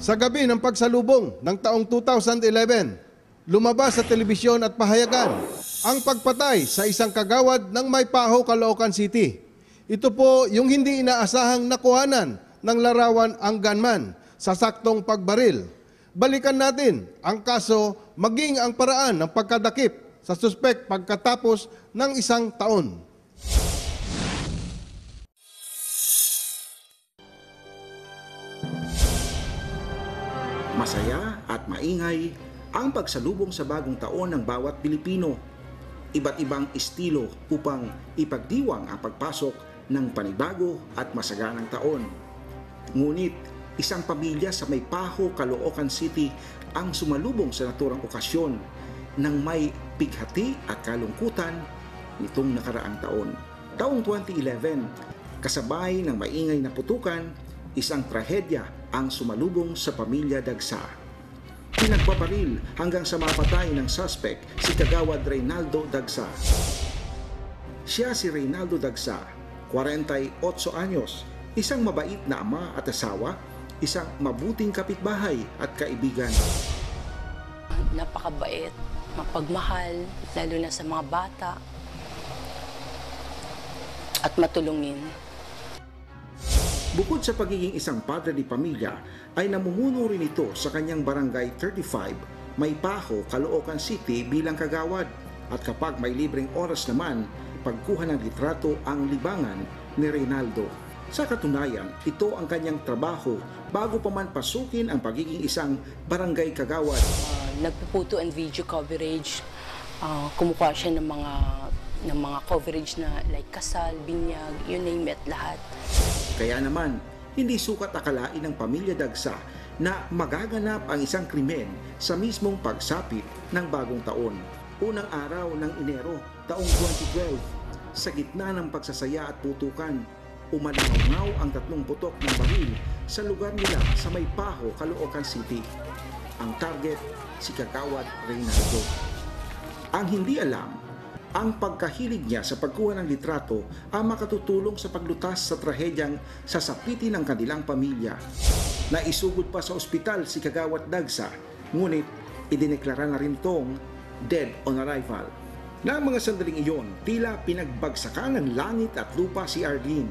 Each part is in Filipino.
Sa gabi ng pagsalubong ng taong 2011, lumabas sa telebisyon at pahayagan ang pagpatay sa isang kagawad ng Maypaho, Caloocan City. Ito po yung hindi inaasahang nakuhanan ng larawan ang gunman sa saktong pagbaril. Balikan natin ang kaso maging ang paraan ng pagkadakip sa suspek pagkatapos ng isang taon. Masaya at maingay ang pagsalubong sa bagong taon ng bawat Pilipino. Iba't ibang estilo upang ipagdiwang ang pagpasok ng panibago at masaganang taon. Ngunit isang pamilya sa Maypaho, Caloocan City ang sumalubong sa naturang okasyon ng may pighati at kalungkutan nitong nakaraang taon. Taong 2011, kasabay ng maingay na putukan, isang trahedya ang sumalubong sa pamilya Dagsa. Pinagbabaril hanggang sa mapatay ng suspect si Kagawad Reynaldo Dagsa. Siya si Reynaldo Dagsa, 48 anyos, isang mabait na ama at asawa, isang mabuting kapitbahay at kaibigan. Napakabait, mapagmahal, lalo na sa mga bata, at matulungin. Bukod sa pagiging isang padre di pamilya, ay namumuno rin ito sa kanyang barangay 35, Maypaho, Caloocan City bilang kagawad. At kapag may libreng oras naman, pagkuha ng litrato ang libangan ni Reynaldo. Sa katunayan, ito ang kanyang trabaho bago pa man pasukin ang pagiging isang barangay kagawad. Nagpuputo and video coverage, kumukuha siya ng mga coverage na like kasal, binyag, you name it, lahat. Kaya naman, hindi sukat akalain ng pamilya Dagsa na magaganap ang isang krimen sa mismong pagsapit ng bagong taon. Unang araw ng Enero, taong 2012, sa gitna ng pagsasaya at putukan, umalangaw ang 3 putok ng baril sa lugar nila sa Maypaho, Caloocan City. Ang target, si Kagawad Reynaldo. Ang hindi alam, ang pagkahilig niya sa pagkuha ng litrato ang makatutulong sa paglutas sa trahedyang sasapitin ng kanilang pamilya. Naisugod pa sa ospital si Kagawad Dagsa, ngunit idineklara na rin itong dead on arrival. Na mga sandaling iyon, tila pinagbagsakan ng langit at lupa si Arlene.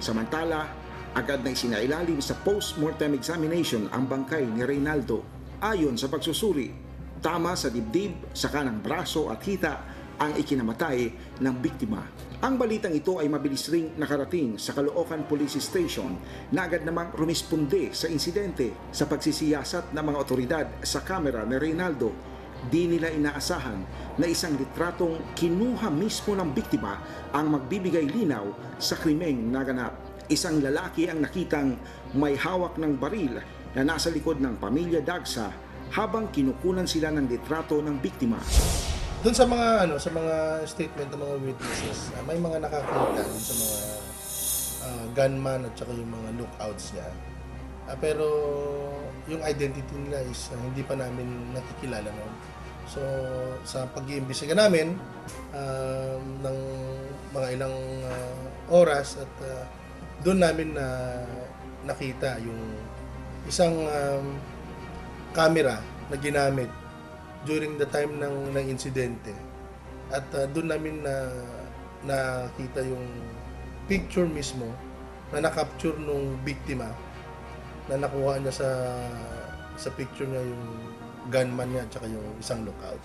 Samantala, agad na isinailalim sa post-mortem examination ang bangkay ni Reynaldo. Ayon sa pagsusuri, tama sa dibdib, sa kanang braso at hita ang ikinamatay ng biktima. Ang balitang ito ay mabilis ring nakarating sa Caloocan Police Station na agad namang rumisponde sa insidente. Sa pagsisiyasat ng mga otoridad sa kamera ni Reynaldo, di nila inaasahan na isang litratong kinuha mismo ng biktima ang magbibigay linaw sa krimeng naganap. Isang lalaki ang nakitang may hawak ng baril na nasa likod ng pamilya Dagsa habang kinukunan sila ng litrato ng biktima. Doon sa mga statement ng mga witnesses, may mga nakakita sa mga gunman at saka yung mga lookouts niya. Pero yung identity nila is hindi pa namin nakikilala noon. So sa pag-iimbestiga namin ng mga ilang oras at doon namin nakita yung isang camera na ginamit during the time ng insidente. At doon namin nakita yung picture mismo na nakapture nung biktima na nakuha niya sa picture niya yung gunman niya at saka yung isang lookout.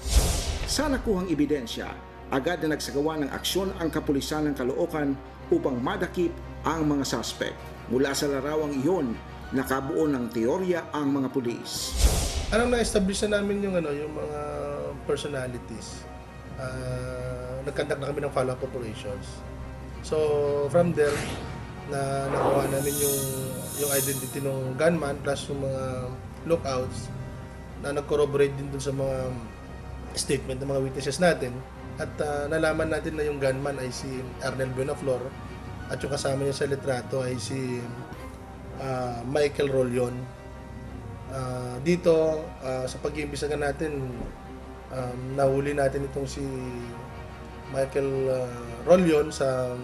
Sa nakuhang ebidensya, agad na nagsagawa ng aksyon ang kapulisan ng Caloocan upang madakip ang mga suspect. Mula sa larawang iyon, nakabuo ng teorya ang mga pulis. Na-establish na namin yung mga personalities. Nagkandak na kami ng follow-up operations. So from there, nakuha namin yung identity ng gunman plus yung mga lookouts na nag-corroborate din dun sa mga statement ng mga witnesses natin. At nalaman natin na yung gunman ay si Arnel Buenaflor at yung kasama niya sa litrato ay si Michael Rolyon. Dito sa pag-iimbestiga natin, nahuli natin itong si Michael Rolyon sa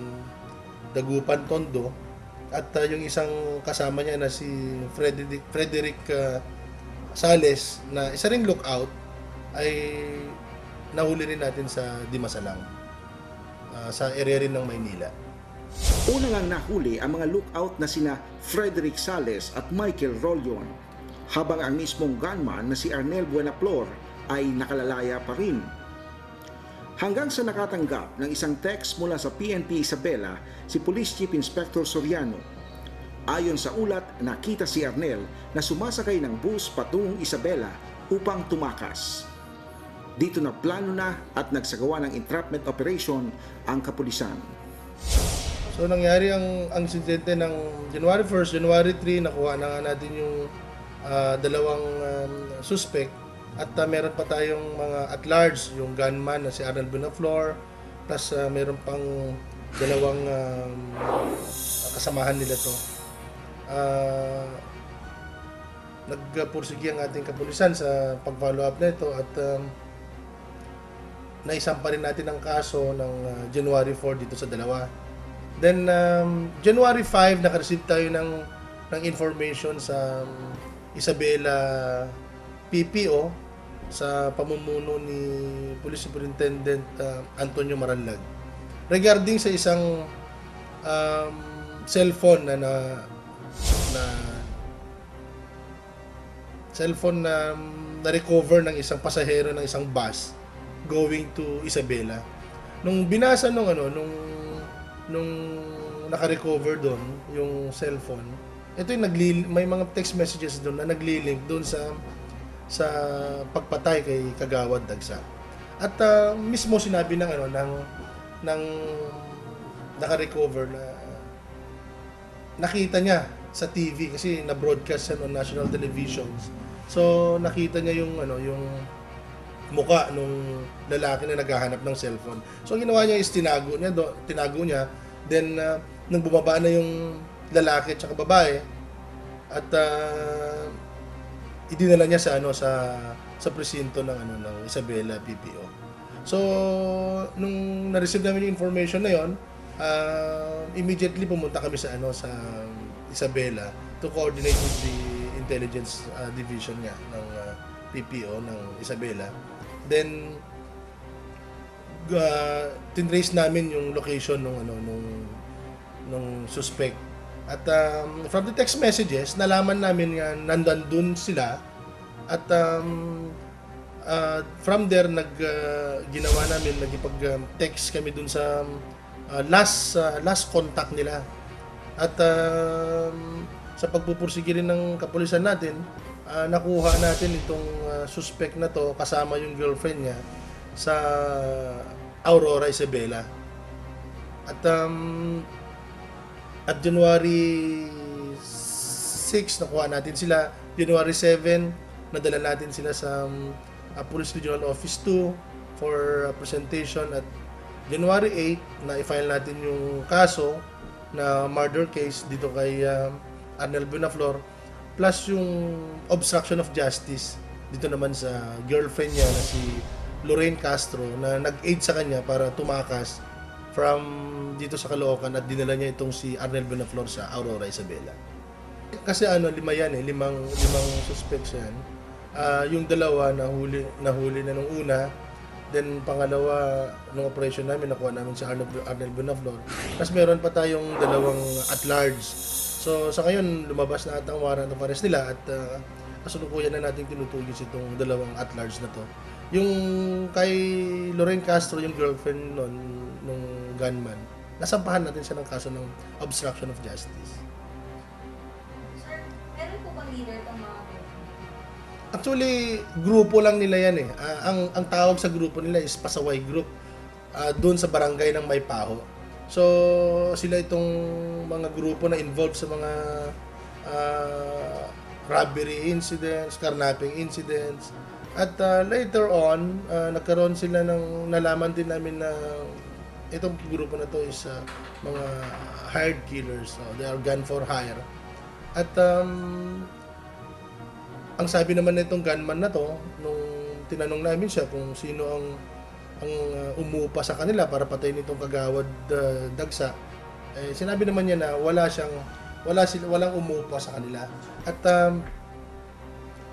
Dagupan, Tondo, At yung isang kasama niya na si Frederick Sales na isa ring lookout ay nahuli rin natin sa Dimasalang, sa area rin ng Maynila. Una ngang nahuli ang mga lookout na sina Frederick Sales at Michael Rollion, habang ang mismong gunman na si Arnel Buenaflor ay nakalalaya pa rin. Hanggang sa nakatanggap ng isang text mula sa PNP Isabela si Police Chief Inspector Soriano. Ayon sa ulat, nakita si Arnel na sumasakay ng bus patungong Isabela upang tumakas. Dito na plano na at nagsagawa ng entrapment operation ang kapulisan. So nangyari ang insidente ng January 1st, January 3, nakuha na nga natin yung dalawang suspect at meron pa tayong mga at large, yung gunman na si Arnel Buenaflor, plus meron pang dalawang kasamahan nila to. Nagpursige ang ating kapulisan sa pag-follow up nito at naisampa rin natin ang kaso ng January 4 dito sa dalawa. Then January 5 naka-receive tayo ng information sa Isabela PPO sa pamumuno ni Police Superintendent Antonio Maranlag regarding sa isang cellphone na cellphone na na-recover ng isang pasahero ng isang bus going to Isabela. Nung binasa nung naka-recover doon yung cellphone, ito yung may mga text messages doon na nagli-link doon sa pagpatay kay Kagawad Dagsa. At mismo sinabi ng naka-recover na nakita niya sa TV kasi na-broadcast on national televisions. So nakita niya yung mukha nung lalaki na naghahanap ng cellphone. So ginawa niya is tinago niya. Then nang bumaba na yung lalaki at babae at idinala niya sa presinto ng Isabela PPO. So nung na-receive namin yung information na yon, immediately pumunta kami sa Isabela to coordinate with the intelligence division nga ng PPO ng Isabela. Then tinrace namin yung location nung suspect. At from the text messages, nalaman namin nga nandun sila at from there ginawa namin, nagipag-text kami dun sa last contact nila. At sa pagpupursige rin ng kapulisan natin, nakuha natin itong suspect na to kasama yung girlfriend niya sa Aurora, Isabela. At January 6 nakuha natin sila. January 7 nadala natin sila sa Police Regional Office 2 for presentation. At January 8 na i-file natin yung kaso na murder case dito kay Arnel Buenaflor, plus yung obstruction of justice dito naman sa girlfriend niya na si Lorraine Castro na nag-aid sa kanya para tumakas from dito sa Caloocan at dinala niya itong si Arnel Buenaflor sa Aurora, Isabela. Kasi lima yan limang suspects yan. Yung dalawa nahuli na nung una, then pangalawa nung operation namin nakuha namin si Arnel Buenaflor. Tapos meron pa tayong dalawang at large. So sa ngayon lumabas na ang warrant of arrest nila at kasalukuyan na natin tinutugis itong dalawang at large na to. Yung kay Lorraine Castro, yung girlfriend nung gunman, nasampahan natin siya ng kaso ng obstruction of justice. Sir, meron po bang leader itong mga group? Actually, grupo lang nila yan eh. Ang tawag sa grupo nila is Pasaway Group. Doon sa barangay ng Maypaho. So, sila itong mga grupo na involved sa mga robbery incidents, carnapping incidents. At later on, nagkaroon sila nalaman din namin na itong grupo na to is mga hired killers. So, they are gun for hire. At ang sabi naman nitong gunman na to, nung tinanong namin siya kung sino ang umupa sa kanila para patayin itong Kagawad Dagsa, sinabi naman niya na wala siyang walang umupa sa kanila. At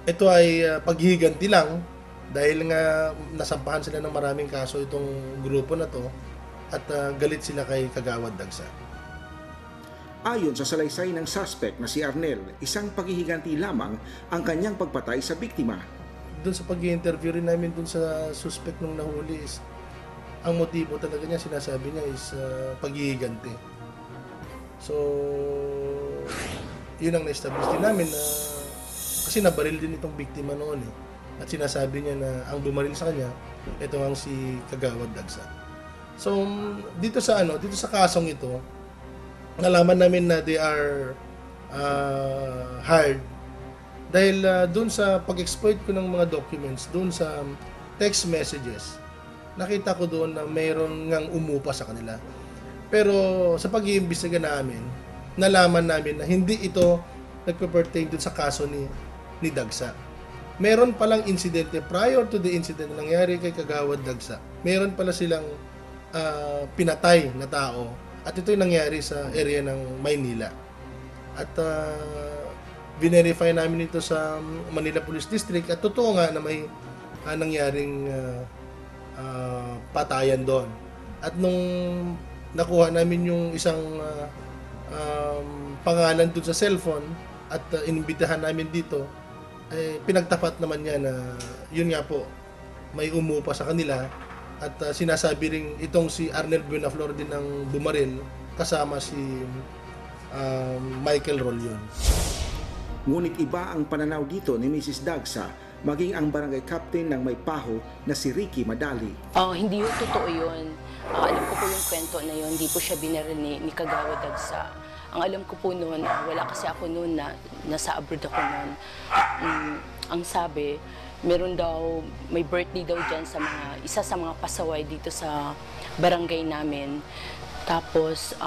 ito ay paghihiganti lang dahil nga nasampahan sila ng maraming kaso itong grupo na to at galit sila kay Kagawad Dagsa. Ayon sa salaysay ng suspect na si Arnel, isang paghihiganti lamang ang kanyang pagpatay sa biktima. Doon sa pag-i-interview rin namin doon sa suspect nung nahuli is ang motibo talaga niya, sinasabi niya is paghihiganti. So, yun ang na-establish din namin na kasi nabaril din itong biktima noon eh. At sinasabi niya na ang bumaril sa kanya, ito ang si Kagawad Dagsa. So, dito sa kasong ito, nalaman namin na they are hired dahil doon sa pag-exploit ko ng mga documents, doon sa text messages, nakita ko doon na mayroon ngang umupa sa kanila. Pero sa pag-iimbestiga namin, nalaman namin na hindi ito nagpe-pertain doon sa kaso ni Dagsa. Meron palang insidente prior to the incident na nangyari kay Kagawad Dagsa. Meron pala silang pinatay na tao. At ito yung nangyari sa area ng Maynila. At verify namin ito sa Manila Police District at totoo nga na may nangyaring patayan doon. At nung nakuha namin yung isang pangalan doon sa cellphone at inimbitahan namin dito, pinagtapat naman niya na yun nga po, may umupa sa kanila. At sinasabi rin itong si Arnel Buenaflor din ang bumaril kasama si Michael Rolyon. Ngunit iba ang pananaw dito ni Mrs. Dagsa, maging ang barangay captain ng May Paho na si Ricky Madali. Hindi yung totoo yun. Alam ko po yung kwento na yun, hindi po siya binaril ni Kagawad Dagsa. Ang alam ko po noon, wala kasi ako noon na nasa abroad ako noon. Ang sabi, meron daw, may birthday daw dyan sa isa sa mga pasaway dito sa barangay namin. Tapos,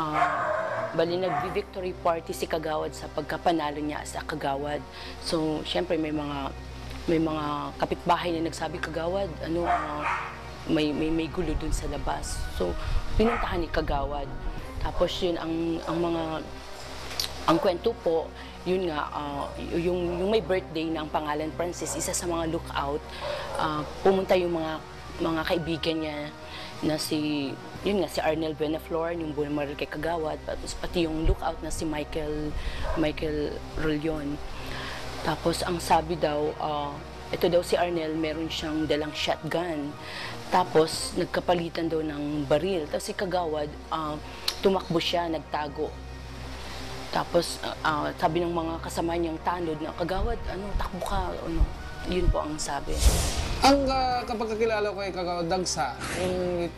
bali nag-victory party si Kagawad sa pagkapanalo niya sa Kagawad. So, syempre may mga kapitbahay na nagsabi, Kagawad, may gulo dun sa labas. So, pinuntahan ni Kagawad. Tapos yun, ang kwento po, yun nga, yung may birthday na ang pangalan Francis, isa sa mga lookout, pumunta yung mga kaibigan niya na si Arnel Buenaflor, yung bumaril kay Kagawad, tapos pati yung lookout na si Michael Rolyon. Tapos ang sabi daw, ito daw si Arnel, meron siyang dalang shotgun. Tapos nagkapalitan daw ng baril. Tapos si Kagawad, tumakbo siya, nagtago. Tapos sabi ng mga kasama niyang tanod na, Kagawad, takbo ka, yun po ang sabi. Ang kapag kakilala ko kay Kagawad Dagsa, yung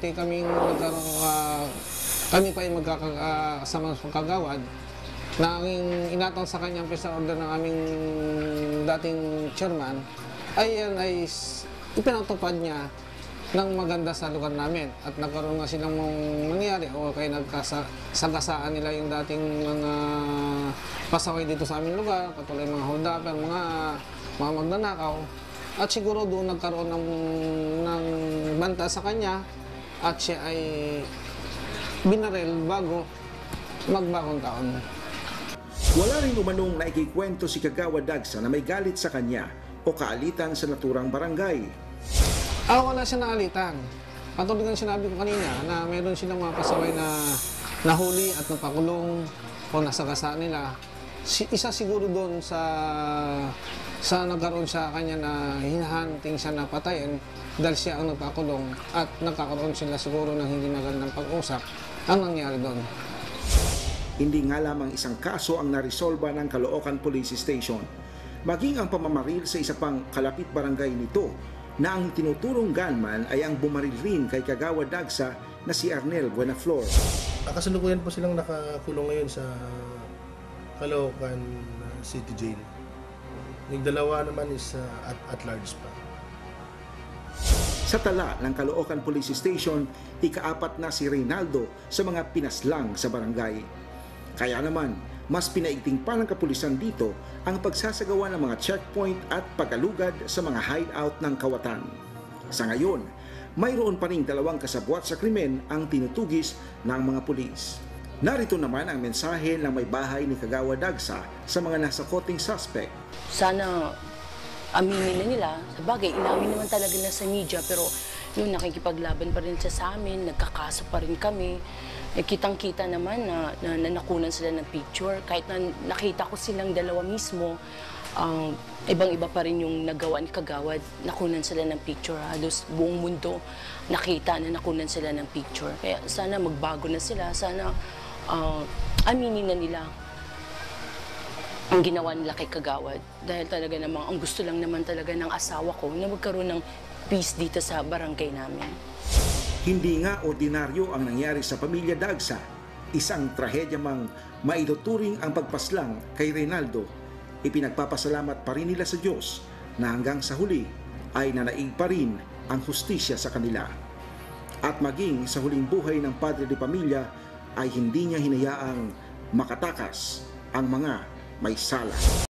kami pa yung magkakasama sa Kagawad, na ang inatang sa kanyang pista order ng aming dating chairman, ay ipinatupad niya ng maganda sa lugar namin. At nagkaroon nga silang nangyari o kaya nagkasagasaan nila yung dating mga pasaway dito sa aming lugar, katulad mga hold-upper, mga magnanakaw. At siguro doon nagkaroon ng banta sa kanya at siya ay binaril bago magbagong taon. Wala rin umanong naikikwento si Kagawad Dagsa na may galit sa kanya o kaalitan sa naturang barangay. Wala siya naalitan. Katulad ng sinabi ko kanina na mayroon silang mga pasaway na nahuli at napakulong o nasagasaan nila. Isa siguro doon sa nagkaroon sa kanya na hinahanting siya na patayin dahil siya ang nagpakulong at nagkakaroon sila siguro ng hindi magandang pag-usap ang nangyari doon. Hindi nga lamang isang kaso ang naresolba ng Caloocan Police Station. Maging ang pamamaril sa isa pang kalapit barangay nito na ang tinuturong gunman ay ang bumaril rin kay Kagawad Dagsa na si Arnel Buenaflor. Kasalukuyan po silang nakakulong ngayon sa Caloocan City Jail. Yung dalawa naman is at large pa. Sa tala ng Caloocan Police Station, ika-4 na si Reynaldo sa mga pinaslang sa barangay. Kaya naman, mas pinaigting pa ng kapulisan dito ang pagsasagawa ng mga checkpoint at pag-alugad sa mga hideout ng kawatan. Sa ngayon, mayroon pa ring 2 kasabwat sa krimen ang tinutugis ng mga pulis. Narito naman ang mensahe ng may bahay ni Kagawad Dagsa sa mga nasa koting suspect. Sana aminin na nila. Sabagay, inamin naman talaga na sa media, pero yun, nakikipaglaban pa rin siya sa amin, nagkakaso pa rin kami. Kitang-kita naman na nakunan sila ng picture. Kahit na nakita ko silang dalawa mismo, ibang-iba pa rin yung nagawa ni Kagawad. Nakunan sila ng picture. Halos buong mundo nakita na nakunan sila ng picture. Kaya sana magbago na sila. Sana aminin na nila ang ginawa nila kay Kagawad. Dahil talaga namang, ang gusto lang naman talaga ng asawa ko na magkaroon ng peace dito sa barangay namin. Hindi nga ordinaryo ang nangyari sa pamilya Dagsa. Isang trahedya mang maituturing ang pagpaslang kay Reynaldo. Ipinagpapasalamat pa rin nila sa Diyos na hanggang sa huli ay nanaig pa rin ang hustisya sa kanila. At maging sa huling buhay ng padre de pamilya ay hindi niya hinayaang makatakas ang mga may sala.